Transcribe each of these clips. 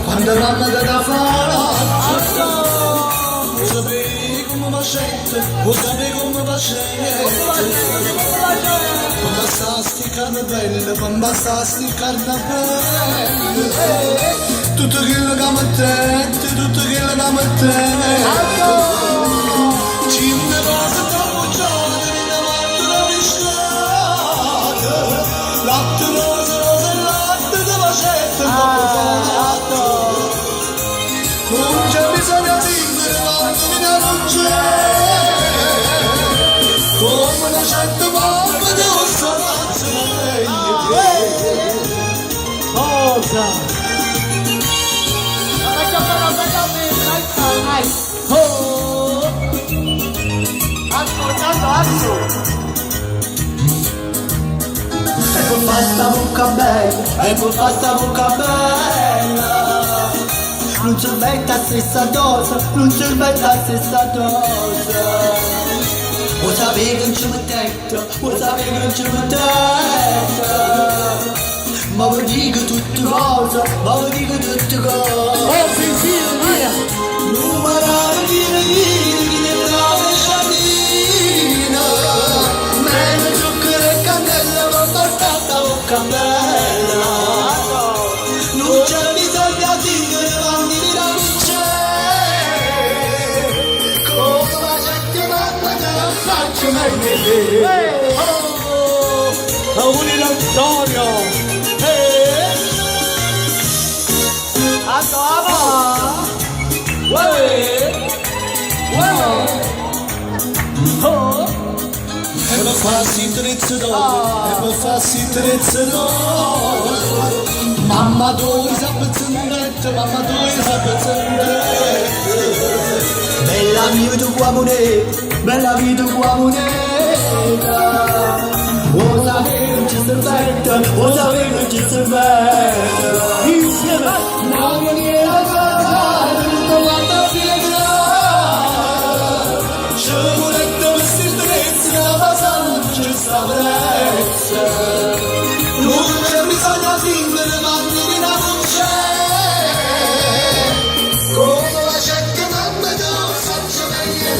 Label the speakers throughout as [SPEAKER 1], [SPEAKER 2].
[SPEAKER 1] quando mamma te da fare, lo sapevi come facette, lo sapevi come facette, quando sta sti carnavelle, quando sta sti carnavelle, tutto quello che mi attende, tutto quello che mi attende, cinque cose troppo giovani, davanti alla pisciata, latte rose, rose e latte di facette, troppo fatto, non c'è bisogno di dire quanto mi dà non c'è, come una certa mamma devo salvarsi la pelle.
[SPEAKER 2] Cosa? Oh! Ascoltando Azzo!
[SPEAKER 1] E poi fa sta bocca bella, e poi fa sta bocca bella. Non ci mette la stessa dose, non ci mette la stessa dose. Lo sapevi che non ci mettete, lo sapevi che non ci mettete. Ma vi dico tutte cose, ma vi dico tutte cose.
[SPEAKER 2] Oh, pensiero, via!
[SPEAKER 1] Numero di regine, chi ne brava sciatina. Meno zucchero e cannella, ma basta sta bocca bella. Non c'è bisogno di dire quanti di non c'è. Come la gente mamma te lo faccio meglio.
[SPEAKER 2] Auguri Antonio! Azzo, ava! Oh!
[SPEAKER 1] E poi farsi trezzo d'oro, e poi farsi trezzo d'oro. Mamma tu sape zendette, mamma tu sape zendette. Bella mia tu guamonetta, bella mia tu guamonetta. O sapevi non ci servette, o sapevi non ci servette. Insieme, una maniera fatta, tutto quanto pietra. Ci volete questi trezzi, la base non ci sta prezza. Non c'è bisogno di fingere, ma di non c'è. Come la gente mamma te lo faccio meglio.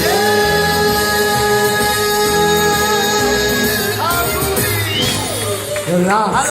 [SPEAKER 2] Là!